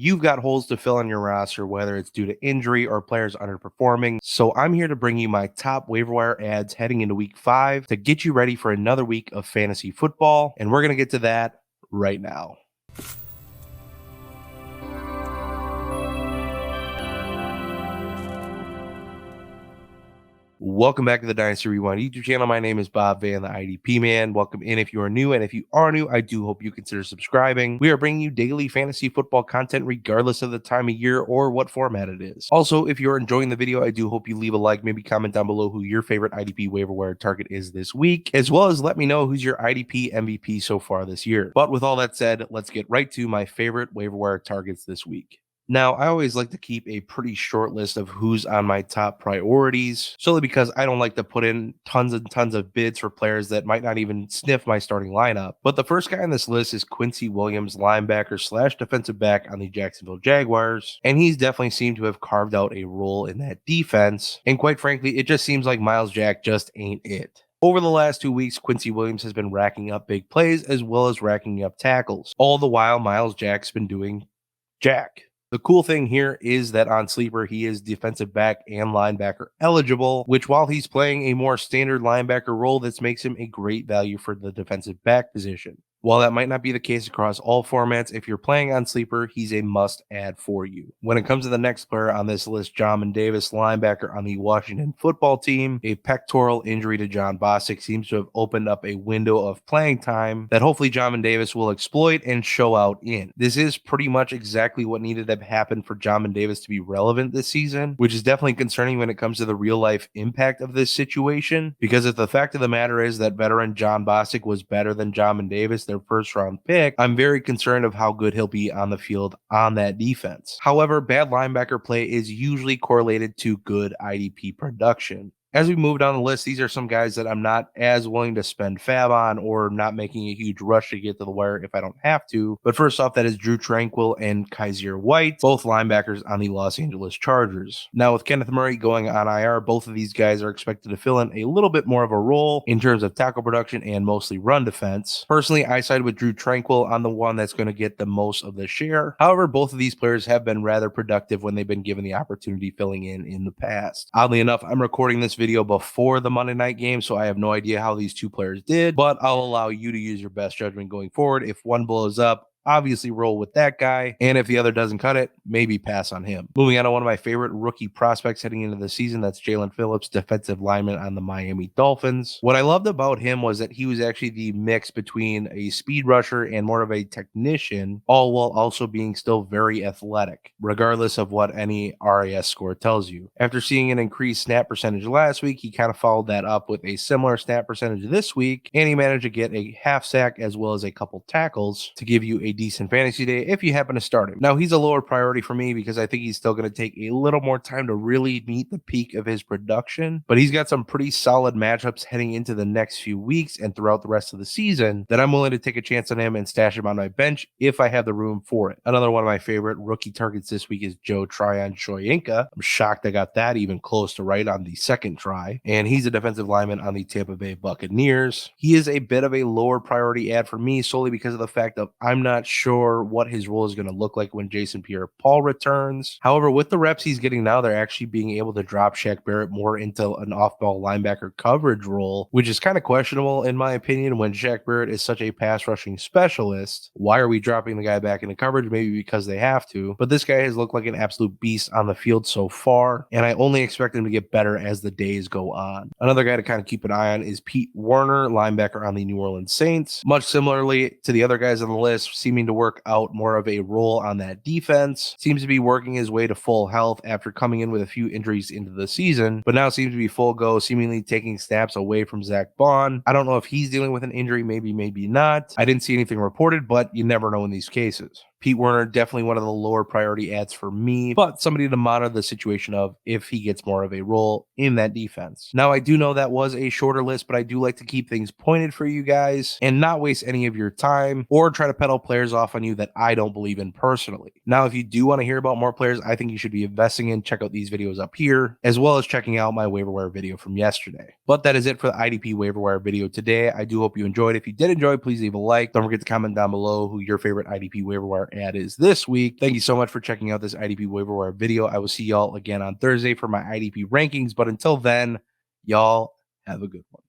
You've got holes to fill in your roster, whether it's due to injury or players underperforming. So I'm here to bring you my top waiver wire ads heading into week 5 to get you ready for another week of fantasy football. And we're going to get to that right now. Welcome back to the Dynasty Rewind YouTube channel. My name is Bob Van, the IDP man. Welcome in if you are new, and if you are new, I do hope you consider subscribing. We are bringing you daily fantasy football content regardless of the time of year or what format it is. Also, if you're enjoying the video, I do hope you leave a like, maybe comment down below who your favorite IDP waiver wire target is this week, as well as let me know who's your IDP MVP so far this year. But with all that said, let's get right to my favorite waiver wire targets this week. Now, I always like to keep a pretty short list of who's on my top priorities, solely because I don't like to put in tons and tons of bids for players that might not even sniff my starting lineup. But the first guy on this list is Quincy Williams, linebacker slash defensive back on the Jacksonville Jaguars, and he's definitely seemed to have carved out a role in that defense, and quite frankly, it just seems like Myles Jack just ain't it. Over the last 2 weeks, Quincy Williams has been racking up big plays as well as racking up tackles, all the while Myles Jack's been doing Jack. The cool thing here is that on Sleeper, he is defensive back and linebacker eligible, which while he's playing a more standard linebacker role, this makes him a great value for the defensive back position. While that might not be the case across all formats, if you're playing on Sleeper, he's a must-add for you. When it comes to the next player on this list, Jamin Davis, linebacker on the Washington football team, a pectoral injury to John Bostic seems to have opened up a window of playing time that hopefully Jamin Davis will exploit and show out in. This is pretty much exactly what needed to happen for Jamin Davis to be relevant this season, which is definitely concerning when it comes to the real-life impact of this situation, because if the fact of the matter is that veteran John Bostic was better than Jamin Davis, their first round pick, I'm very concerned of how good he'll be on the field on that defense. However, bad linebacker play is usually correlated to good IDP production. As we move down the list, these are some guys that I'm not as willing to spend fab on or not making a huge rush to get to the wire if I don't have to. But first off, that is Drew Tranquill and Kaiser White, both linebackers on the Los Angeles Chargers. Now, with Kenneth Murray going on IR, both of these guys are expected to fill in a little bit more of a role in terms of tackle production and mostly run defense. Personally, I side with Drew Tranquill on the one that's going to get the most of the share. However, both of these players have been rather productive when they've been given the opportunity filling in the past. Oddly enough, I'm recording this video before the Monday night game, so I have no idea how these two players did, but I'll allow you to use your best judgment going forward. If one blows up, obviously roll with that guy, and if the other doesn't cut it, maybe pass on him. Moving on to one of my favorite rookie prospects heading into the season, that's Jalen Phillips, defensive lineman on the Miami Dolphins. What I loved about him was that he was actually the mix between a speed rusher and more of a technician, all while also being still very athletic, regardless of what any RAS score tells you. After seeing an increased snap percentage last week, he kind of followed that up with a similar snap percentage this week, and he managed to get a half sack as well as a couple tackles to give you a decent fantasy day if you happen to start him. Now, he's a lower priority for me because I think he's still going to take a little more time to really meet the peak of his production, but he's got some pretty solid matchups heading into the next few weeks and throughout the rest of the season that I'm willing to take a chance on him and stash him on my bench if I have the room for it. Another one of my favorite rookie targets this week is Joe Tryon-Shoyinka. I'm shocked I got that even close to right on the second try, and he's a defensive lineman on the Tampa Bay Buccaneers. He is a bit of a lower priority ad for me solely because of the fact that I'm not sure what his role is going to look like when Jason Pierre-Paul returns. However, with the reps he's getting now, they're actually being able to drop Shaq Barrett more into an off-ball linebacker coverage role, which is kind of questionable in my opinion when Shaq Barrett is such a pass rushing specialist. Why are we dropping the guy back into coverage? Maybe because they have to, but this guy has looked like an absolute beast on the field so far, and I only expect him to get better as the days go on. Another guy to kind of keep an eye on is Pete Werner, linebacker on the New Orleans Saints. Much similarly to the other guys on the list, seeming to work out more of a role on that defense. Seems to be working his way to full health after coming in with a few injuries into the season, but now seems to be full go, seemingly taking snaps away from Zach Bond. I don't know if he's dealing with an injury, maybe not. I didn't see anything reported, but you never know in these cases. Pete Werner, definitely one of the lower priority ads for me, but somebody to monitor the situation of if he gets more of a role in that defense. Now, I do know that was a shorter list, but I do like to keep things pointed for you guys and not waste any of your time or try to peddle players off on you that I don't believe in personally. Now, if you do want to hear about more players I think you should be investing in, check out these videos up here, as well as checking out my waiver wire video from yesterday. But that is it for the IDP waiver wire video today. I do hope you enjoyed. If you did enjoy, please leave a like. Don't forget to comment down below who your favorite IDP waiver wire our ad is this week. Thank you so much for checking out this IDP Waiver Wire video. I will see y'all again on Thursday for my IDP rankings. But until then, y'all have a good one.